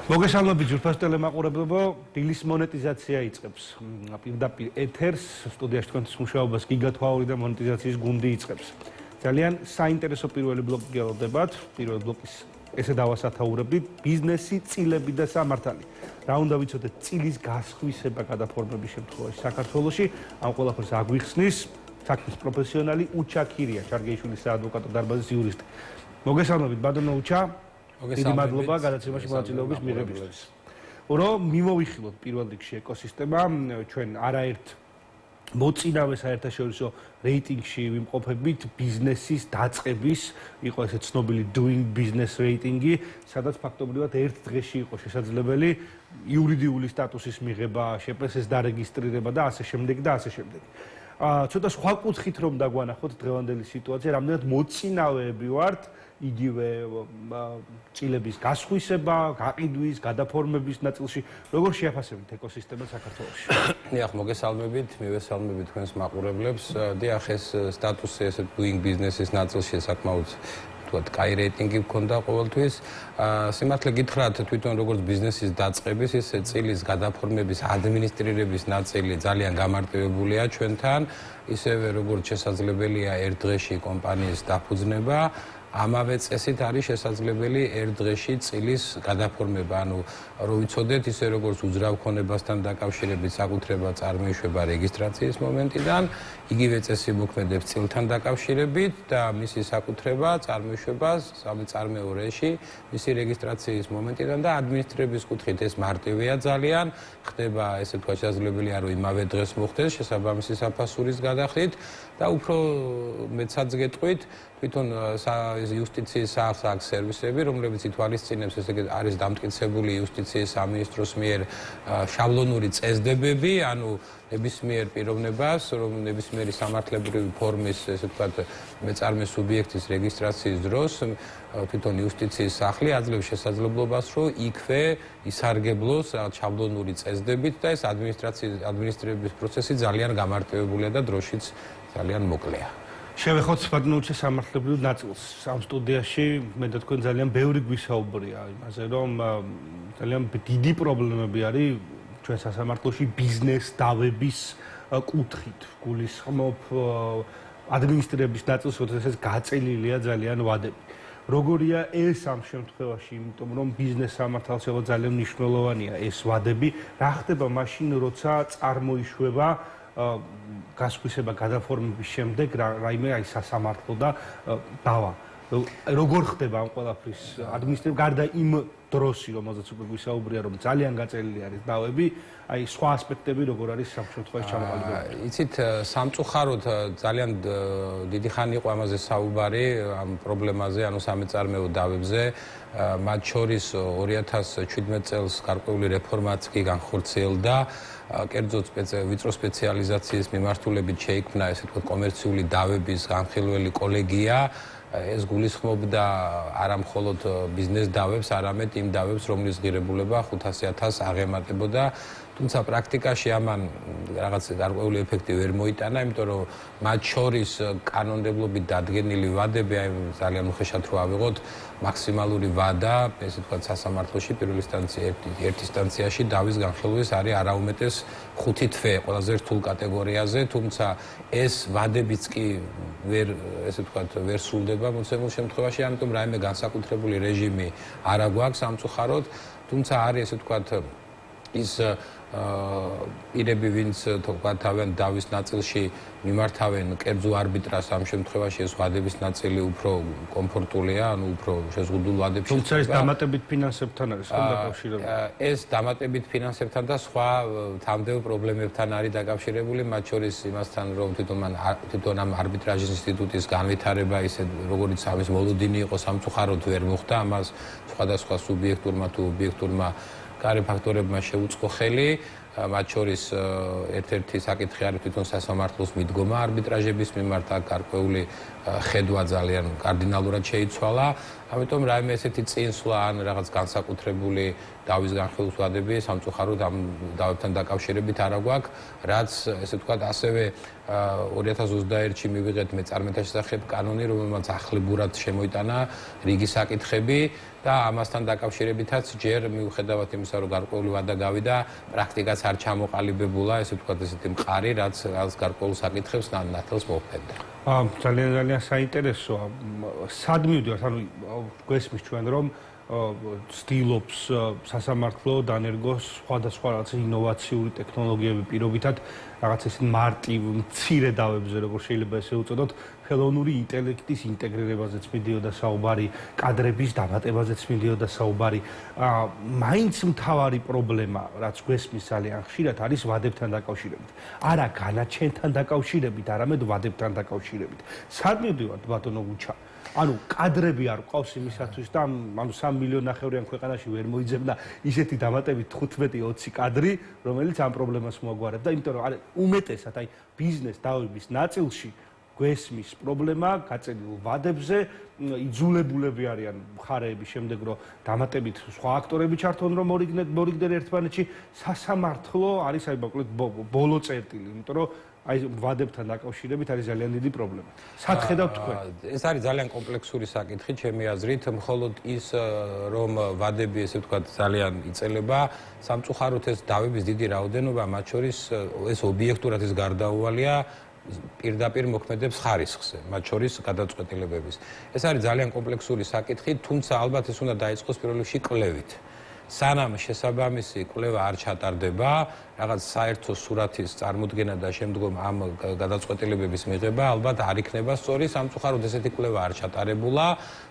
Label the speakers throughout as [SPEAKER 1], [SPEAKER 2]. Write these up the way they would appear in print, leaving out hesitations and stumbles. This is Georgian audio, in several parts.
[SPEAKER 1] მოგესალმებით ჯგუფის ტელემაყურებლებო, დილის მონეტიზაცია იწყებს. პირდაპირ ეთერს სტუდიაში თქვენთვის მუშაობას გიგათვაური და მონეტიზაციის გუნდი იწყებს. ძალიან საინტერესო პირველი ბლოკი გელოდებათ. პირველ ბლოკის ესე დავასათაურებდით ბიზნესი, წილები და სამართალი. რა უნდა ვიცოდეთ წილის გასხვისება გადაფორმების შემთხვევაში საქართველოში, ამ ყველაფერს აგვიხსნის საქმის პროფესიონალი უჩა ქირია, ჩარგეიშვილის საადვოკატო დარბაზის იურისტი. მოგესალმებით ბატონო უჩა. დიდი მადლობა გადაცემაში მონაწილეობის მიღებისთვის. რომ მიმოვიხილოთ პირველ რიგში ეკოსისტემა, ჩვენ არაერთ მოწინავე საერთაშორისო რეიტინგში ვიმყოფებით ბიზნესის დაწყების, იყო ესე ცნობილი doing business რეიტინგი, სადაც ფაქტობრივად ერთ დღეში იყო შესაძლებელი იურიდიული სტატუსის მიღება, შეპრესეს დარეგისტრირება და ასე შემდეგ და ასე შემდეგ. ცოტა სხვა კუთხით რომ დაგვანახოთ დღევანდელი სიტუაცია, რამდენად მოწინავეები ვართ იგივე წილების გასხვისება, გაყიდვის, გადაფორმების ნაწილში, როგორ შეაფასებთ ეკოსისტემას საქართველოში?
[SPEAKER 2] დიახ, მოგესალმებით, მივესალმებით თქვენს მაყურებლებს. დიახ, ეს სტატუსი ესე doing business-ის ნაწილში საკმაოდ თქვათ, კაი რეიტინგი გქონდა ყოველთვის. სიმართლე გითხრათ, თვითონ როგორც ბიზნესის დაწყების, ისე წილის გადაფორმების, ადმინისტრირების ნაწილი ძალიან გამარტივებულია ჩვენთან, ისევე როგორც შესაძლებელია ერთ დღეში კომპანიის დაფუძნება. ამავე წესით არის შესაძლებელი ერთ დღეში წილის გადაფორმება, ანუ რო ვიცოდეთ, ისე როგორც უძრავ ქონებასთან დაკავშირებით საკუთრება წარმოიშვება რეგისტრაციის მომენტიდან, იგივე წესი მოქმედებს წილთან დაკავშირებით და მისი საკუთრება წარმოიშვება სამწარმოოში მისი რეგისტრაციის მომენტიდან და ადმინისტრების კუთხით ეს მარტივია ძალიან, ხდება ესე თქვა შესაძლებელია რომ იმავე დღეს მოხდეს შესაბამისი საფასურის გადახდით და უფრო მეცაც გეტყვით თვითონ იუსტიციის საახს სერვისები, რომლებიც ითვალისწინებს ესე არის დამტკიცებული იუსტიციის სამინისტროს მიერ შაბლონური წესდებები, ანუ ნებისმიერ პიროვნებას, რომ ნებისმიერი სამართლებრივი ფორმის ესე ვთქვათ მეწარმე სუბიექტის რეგისტრაციის დროს თვითონ იუსტიციის სახლი აძლევს შესაძლებლობას, რომ იქვე ისარგებლოს შაბლონური წესდებით და ეს ადმინისტრირების პროცესი ძალიან გამარტივებულია და დროშიც ძალიან მოკლეა.
[SPEAKER 1] შევეხოთ ბატონო უჩა სამართლებრივ ნაწილს. ამ სტუდიაში მე და თქვენ ძალიან ბევრი გვისაუბრია იმაზე, რომ ძალიან დიდი პრობლემები არის ჩვენ სასამართლოში ბიზნეს დავების კუთხით. გულისხმობ ადმინისტრირების ნაწილს, როდესაც გაწელილია ძალიან ვადები. როგორია ეს ამ შემთხვევაში, იმიტომ რომ ბიზნეს სამართალს ძალიან მნიშვნელოვანია ეს ვადები, რა ხდება მაშინ, როცა წარმოიშვება გასხვისება გადაფორმების შემდეგ რაიმე აი სასამართლო და დავა. როგორ ხდება ამ ყველაფრის ადმინისტრირება გარდა იმ დროსი, რომელზეც უკვე გვისაუბრია, რომ ძალიან გაწელილი არის დავები, აი სხვა ასპექტები როგორ არის ამ შემთხვევაში ჩამოყალიბებული?
[SPEAKER 2] იცით, სამწუხაროდ ძალიან დიდი ხანი იყო ამაზე საუბარი, ამ პრობლემაზე, ანუ სამეწარმეო დავებზე, მათ შორის 2017 წელს გარკვეული რეფორმაც კი განხორციელდა. კერძოდ ვიწრო სპეციალიზაციის მიმართულებით შეიქმნა ესე ვთქვათ კომერციული დავების განხილველი კოლეგია. ეს გულისხმობდა არა მხოლოდ ბიზნეს დავებს, არამედ იმ დავებს, რომლის ღირებულება 500.000 აღემატებოდა. თუმცა პრაქტიკაში ამან რაღაც გარკვეული ეფექტი ვერ მოიტანა, იმიტომ რომ მათ შორის კანონმდებლობით დადგენილი ვადები, აი ძალიან უხეშად რო ავიღოთ, მაქსიმალური ვადა, ესე ვთქვათ, სასამართლოში პირველი ერთ ინსტანციაში დავის განხილვის არის არაუმეტეს 5 თვე ყველაზე რთულ კატეგორიაზე, თუმცა ეს ვადებიც კი ვერ ესე ვთქვათ, ვერ სრულდება მოცემულ შემთხვევაში, ამიტომ რაიმე განსაკუთრებული რეჟიმი არ აგვაქვს სამწუხაროდ, თუმცა არის ესე ვთქვათ ის პირები, ვინც თქვათ თავენ დავის ნაწილში მიმართავენ კერძო არბიტრას, ამ შემთხვევაში ეს ვადების ნაწილი უფრო კომფორტულია, ანუ უფრო შეზღუდულ ვადებში.
[SPEAKER 1] თუმცა ეს დამატებით ფინანსებთან არის ხო დაკავშირებული?
[SPEAKER 2] ეს დამატებით ფინანსებთან და სხვა თამდევ პრობლემებთან არის დაკავშირებული, მათ შორის იმასთან, რომ თვითონ ამ არბიტრაჟის ინსტიტუტის განვითარება, ისე როგორიც ამის მოლოდინი იყო, სამწუხაროდ ვერ მოხდა, ამას სხვადასხვა სუბიექტურმა თუ ობიექტურმა კარი ფაქტორებმა შეუწყო ხელი, მათ შორის ერთ-ერთი საკითხი არის თვითონ სასამართლოს მიდგომა არბიტრაჟების მიმართ, გარკვეული ხედვა ძალიან კარდინალურად შეიცვალა. ამიტომ რაიმე ესეთი წინსვლა ან რაღაც განსაკუთრებული დავის განხილვის ვადები სამწუხაროდ ამ დავებთან დაკავშირებით არ აგვაქვს, რაც ესე ვთქვათ ასევე 2021-ში მივიღეთ მეწარმეთა შესახებ კანონი, რომელმაც ახლებურად შემოიტანა რიგი საკითხები და ამასთან დაკავშირებითაც ჯერ მიუხედავად იმისა, რომ გარკვეული ვადა გავიდა, პრაქტიკაც არ ჩამოყალიბებულა, ესე ვთქვათ, ესეთი მყარი, რაც გარკვეულ საკითხებს ნათელს მოჰფენდა.
[SPEAKER 1] ძალიან საინტერესოა. სად მივდივართ, ანუ გვესმის ჩვენ რომ ცდილობს სასამართლო დანერგოს სხვადასხვა რაღაც ინოვაციური ტექნოლოგიები პირობითად რაღაც ეს მარტივ მცირე დავებზე როგორ შეიძლება ესე უწოდოთ ხელოვნური ინტელექტის ინტეგრირებაზეც მიდიოდა საუბარი, კადრების დამატებაზეც მიდიოდა საუბარი. მაინც მთავარი პრობლემა, რაც გვესმის ძალიან ხშირად არის ვადებთან დაკავშირებით. არა განაჩენთან დაკავშირებით, არამედ ვადებთან დაკავშირებით. სად მივდივართ ბატონო გუჩა? ანუ კადრები არ ყავს იმისათვის და ანუ 3 მილიონი ნახევრიან ქვეყანაში ვერ მოიძებნა ისეთი დამატებით 15-20 კადრი, რომელიც ამ პრობლემას მოაგვარებდა, იმიტომ რომ უმეტესად აი ბიზნეს დავების ნაწილში გვესმის პრობლემა გაწელილ ვადებზე, იძულებულები არიან მხარეები შემდეგ რომ დამატებით სხვა აქტორები ჩართონ რომ მორიგდნენ ერთმანეთში, სასამართლო არის აი მოკლედ ბოლო წერტილი, იმიტომ რომ აი ვადებთან დაკავშირებით არის ძალიან დიდი პრობლემა. სად ხედავთ თქვენ?
[SPEAKER 2] ეს არის ძალიან კომპლექსური საკითხი, ჩემი აზრით, მხოლოდ ის რომ ვადები, ესე ვთქვათ, ძალიან იწელება, სამწუხაროდ ეს დავების დიდი რაოდენობა, მათ შორის ეს ობიექტურად ის გარდაუვალია პირდაპირ მოქმედებს ხარისხზე, მათ შორის გადაწყვეტილებების. ეს არის ძალიან კომპლექსური საკითხი, თუმცა ალბათ ეს უნდა დაიწყოს პირველ რიგში კვლევით. სანამ შესაბამისი კვლევა არ ჩატარდება, რაღაც საერთო სურათის წარმოდგენა და შემდგომ ამ გადაწყვეტილებების მიღება ალბათ არ იქნება სწორი, სამწუხაროდ ესეთი კვლევა არ ჩატარებულა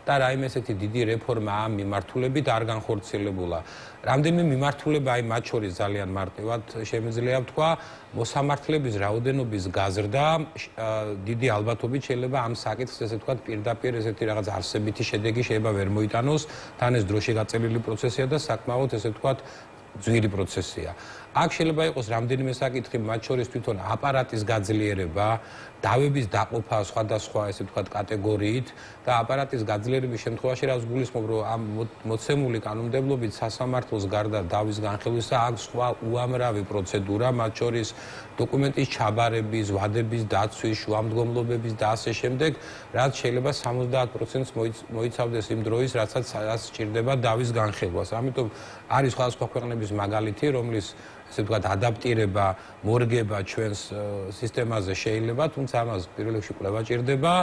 [SPEAKER 2] და რაიმე ესეთი დიდი რეფორმა ამ მიმართულებით არ განხორციელებულა. რამდენიმე მიმართულება აი მათ შორის ძალიან მარტივად შემიძლია ვთქვა, მოსამართლების რაოდენობის გაზრდა დიდი ალბათობით შეიძლება ამ საკითხს ესე ვთქვათ პირდაპირ ესეთი რაღაც არსებითი შედეგი შეიძლება ვერ მოიტანოს, თან ეს დროში გაწელილი პროცესია და საკმაოდ ესე ვთქვათ ძვირი პროცესია. აქ შეიძლება იყოს რამდენიმე საკითხი, მათ შორის თვითონ აპარატის გაძლიერება, დავების დაყოფა სხვადასხვა ესე ვთქვათ კატეგორიით და აპარატის გაძლიერების შემთხვევაში რაც გულისხმობ, რომ ამ მოცემული კანონმდებლობით სასამართლოს გარდა დავის განხილვისა აქვს სხვა უამრავი პროცედურა, მათ შორის დოკუმენტის ჩაბარების, ვადების დაცვის, შუამდგომლობების და ასე შემდეგ, რაც შეიძლება 70%-ს მოიცავდეს იმ დროის, რასაც სჭირდება დავის განხილვას. ამიტომ არის სხვადასხვა ქვეყნების მაგალითი, რომლის ესე ვთქვათ ადაპტირება, მორგება ჩვენს სისტემაზე შეიძლება, თუმცა ამას პირველ რიგში კვლევა ჭირდება,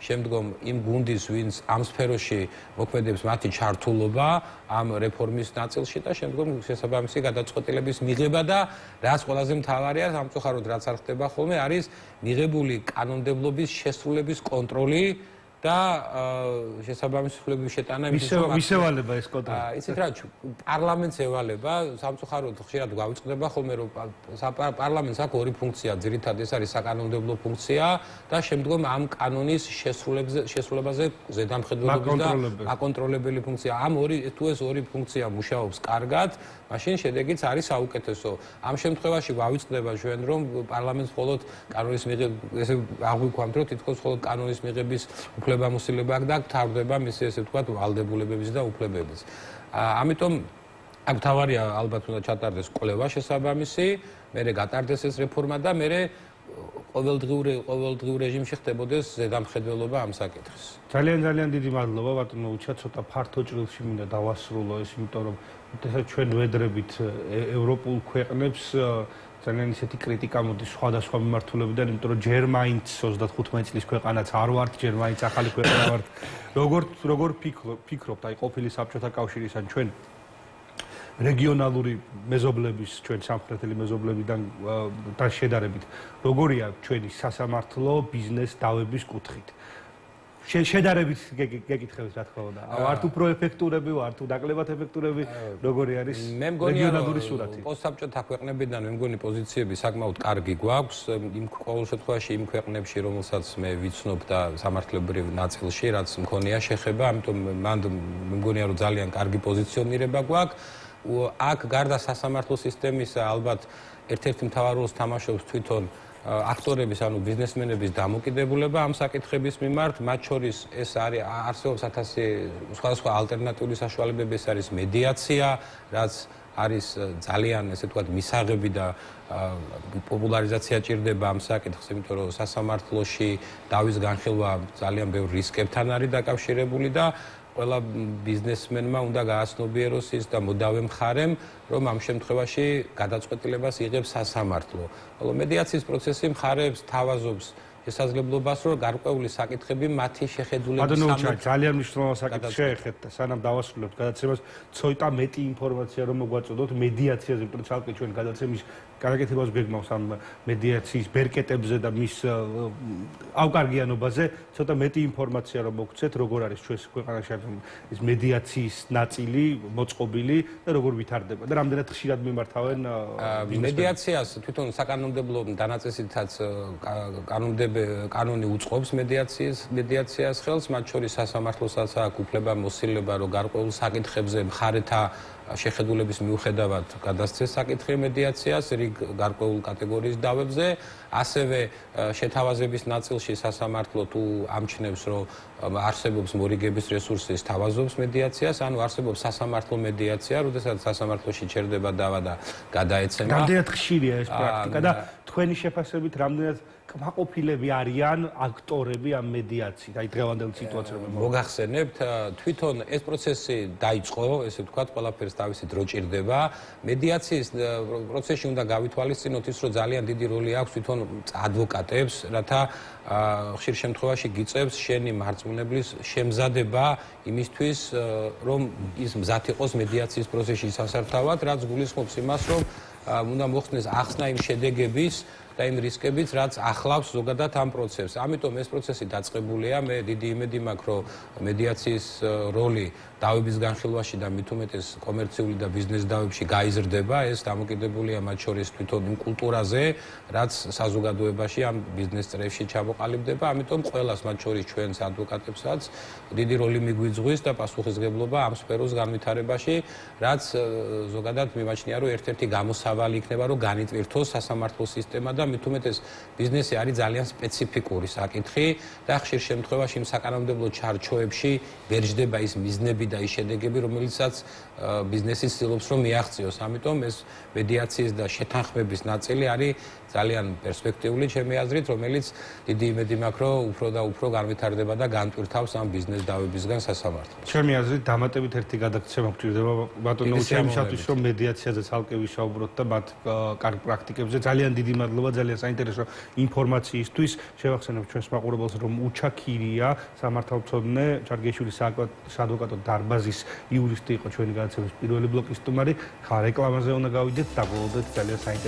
[SPEAKER 2] შემდგომ იმ გუნდის, ვინც ამ სფეროში მოქმედებს, მათი ჩართულობა ამ რეფორმის ნაწილში და შემდგომ შესაბამისი გადაწყვეტილების მიღება და რაც ყველაზე მთავარია, სამწუხაროდ რაც არ ხდება ხოლმე, არის მიღებული კანონმდებლობის შესრულების კონტროლი და შესაბამისი ცვლილებების შეტანა
[SPEAKER 1] მისევალება ეს კონტროლი.
[SPEAKER 2] იცით რა, პარლამენტს ევალება, სამწუხაროდ ხშირად გავიწყდება ხოლმე რომ პარლამენტს აქვს ორი ფუნქცია, ძირითადად ეს არის საკანონმდებლო ფუნქცია და შემდგომ ამ კანონის შესრულებაზე ზედამხედველობის და აკონტროლებელი ფუნქცია. ამ თუ ეს ორი ფუნქცია მუშაობს კარგად, მაშინ შედეგიც არის საუკეთესო. ამ შემთხვევაში გავიწყდება ჩვენ რომ პარლამენტს მხოლოდ კანონის ესე აღვიქვამთ რომ თითქოს მხოლოდ კანონის მიღების უფლებამოსილება აქვს და გთავდება მისი ესე ვთქვათ ვალდებულებების და უფლებების. ამიტომ აქ თავარია ალბათ უნდა ჩატარდეს კვლევა შესაბამისი, მერე გატარდეს ეს რეფორმა და მერე ყოველდღიურ რეჟიმში ხდებოდეს ზედამხედველობა ამ საკითხის.
[SPEAKER 1] ძალიან დიდი მადლობა ბატონო უჩა, ცოტა ფართო ჭრილში მინდა დავასრულო ეს, იმიტომ რომ ჩვენ ვედრებით ევროპულ ქვეყნებს ძალიან ისეთი კრიტიკა მოდის სხვადასხვა მიმართულებიდან, იმიტომ რომ ჯერ მაინც 35 წლის ქვეყანაც არ ვართ, ჯერ მაინც ახალი ქვეყანა ვართ. როგორ ფიქრობთ, აი ყოფილი საბჭოთა კავშირის ან ჩვენ რეგიონალური მეზობლების, ჩვენ სამხრეთელი მეზობლებიდან შედარებით, როგორია ჩვენი სასამართლო ბიზნეს დავების კუთხით? შედარებით გეკითხებით რა თქმა უნდა. ვართ უფრო ეფექტურები, ვართ ნაკლებად ეფექტურები, როგორი არის რეგიონალური სურათი?
[SPEAKER 2] პოსტსაბჭოთა ქვეყნებიდან მე მგონი პოზიციები საკმაოდ კარგი გვაქვს, იმ ყოველ შემთხვევაში იმ ქვეყნებში, რომელსაც მე ვიცნობ და სამართლებრივ ნაწილში, რაც მქონია შეხება, ამიტომ მანდ მე მგონია რომ ძალიან კარგი პოზიციონირება გვაქვს. აქ გარდა სასამართლო სისტემისა ალბათ ერთ-ერთი მთავარ როლს თამაშობს თვითონ აქტორების, ანუ ბიზნესმენების დამოკიდებულება ამ საკითხების მიმართ, მათ შორის ეს არის არსებობს 1000 სხვადასხვა ალტერნატიული საშუალებები, ეს არის მედიაცია, რაც არის ძალიან ესე ვთქვათ მისაღები და პოპულარიზაცია ჭირდება ამ საკითხს, იმიტომ რომ სასამართლოში დავის განხილვა ძალიან ბევრ რისკებთან არის დაკავშირებული და ყველა ბიზნესმენმა უნდა გააცნობიეროს ის და მოდავე მხარემ, რომ ამ შემთხვევაში გადაწყვეტილებას იღებს სასამართლო. ხოლო მედიაციის პროცესი მხარებს თავაზობს შესაძლებლობას, რომ გარკვეული საკითხები მათი შეხედულების
[SPEAKER 1] სამით ძალიან მნიშვნელოვანი საკითხი შეეხეთ და სანამ დავასრულებთ გადაცემას, ცოტა მეტი ინფორმაცია რომ მოგვაწოდოთ მედიაციაზე, იმიტომ რომ ცალკე ჩვენ გადაცემის კარაკეთებას გეგმავს ამ მედიაციის ბერკეტებზე და მის ავკარგიანობაზე, ცოტა მეტი ინფორმაცია რომ მოგცეთ, როგორ არის ჩვენს ქვეყანაში ეს მედიაციის ნაწილი მოწყობილი და როგორ ვითარდება და რამდენად ხშირად მიმართავენ
[SPEAKER 2] მედიაციას თვითონ საკანონმდებლო დანაწესითაც კანონი უწყობს მედიაციას ხელს, მათ შორის სასამართლოსაც აქვს უფლება მოსილება, რომ გარკვეულ საკითხებზე მხარეთა შეხედულების მიუხედავად გადასცეს საკითხი მედიაციას რიგ გარკვეულ კატეგორიის დავებზე, ასევე შეთავაზების ნაწილში სასამართლო თუ ამჩნევს, რომ არსებობს მორიგების რესურსის თავაზობს მედიაციას, ანუ არსებობს სასამართლო მედიაცია, როდესაც სასამართლოში ჩერდება დავა და გადაეცემა.
[SPEAKER 1] რამდენად ხშირია ეს პრაქტიკა და თქვენი შეფასებით რამდენად კმაყოფილები არიან აქტორები ამ მედიაციით, აი დღევანდელ სიტუაციაზე რომ
[SPEAKER 2] მოგახსენებთ, თვითონ ეს პროცესი დაიწყო, ესე ვთქვათ, ყველაფერს თავისი დრო ჭირდება. მედიაციის პროცესში უნდა გავითვალისწინოთ ის, რომ ძალიან დიდი როლი აქვს თვითონ ადვოკატებს, რათა ხშირ შემთხვევაში გიწევს შენი მარწმუნებლის შემზადება იმისთვის, რომ ის მზად იყოს მედიაციის პროცესში სასართავად, რაც გულისხმობს იმას, რომ უნდა მოხსნეს ახსნა იმ შედეგების და იმ რისკებიც, რაც ახლავს ზოგადად ამ პროცესს. ამიტომ ეს პროცესი დაწყებულია. მე დიდი იმედი მაქვს, რომ მედიაციის როლი დავების განხილვაში და მით უმეტეს კომერციული და ბიზნეს დავებში გაიზრდება. ეს დამოკიდებულია მათ შორის თვითონ იმ კულტურაზე, რაც საზოგადოებაში ამ ბიზნეს წრეებში ჩამოყალიბდება. ამიტომ ყველას, მათ შორის ჩვენს ადვოკატებსაც, დიდი როლი მიგვიძღვის და პასუხისმგებლობა ამ სფეროს განვითარებაში, რაც ზოგადად მიმაჩნია, რომ ერთ-ერთი გამოსავალი იქნება, რომ განიტვირთოს სასამართლო სისტემა და მით უმეტეს ბიზნესი არის ძალიან სპეციფიკური საკითხი და ხშირ შემთხვევაში იმ საკანონმდებლო ჩარჩოებში ვერჯდება ის მიზნები და ის შედეგები, რომელიცაც ბიზნესი ცდილობს რომ მიაღწიოს. ამიტომ ეს მედიაციის და შეთანხმების ნაწილი არის ძალიან პერსპექტიული ჩემი აზრით, რომელიც დიდი იმედი მაქვს, რომ უფრო და უფრო განვითარდება და განტვირთავს ამ ბიზნეს დავებისგან სასამართლოს.
[SPEAKER 1] ჩემი აზრით დამატებით ერთი გადაცემა გვჭირდება ბატონო უჩემისათვის, რომ მედიაციაზე ცალკე ვისაუბროთ და მათ კარგ პრაქტიკებზე. ძალიან დიდი მადლობა, ძალიან საინტერესო ინფორმაციისთვის. შევახსენებ ჩვენს მაყურებელს, რომ უჩა ქირია, სამართალმცოდნე ჩარგეიშვილის საადვოკატო დარბაზის იურისტი იყო ჩვენი გადაცემის პირველი ბლოკის სტუმარი. ხა რეკლამაზე უნდა გავიდეთ, დაგვალოდეთ ძალიან საინტერესო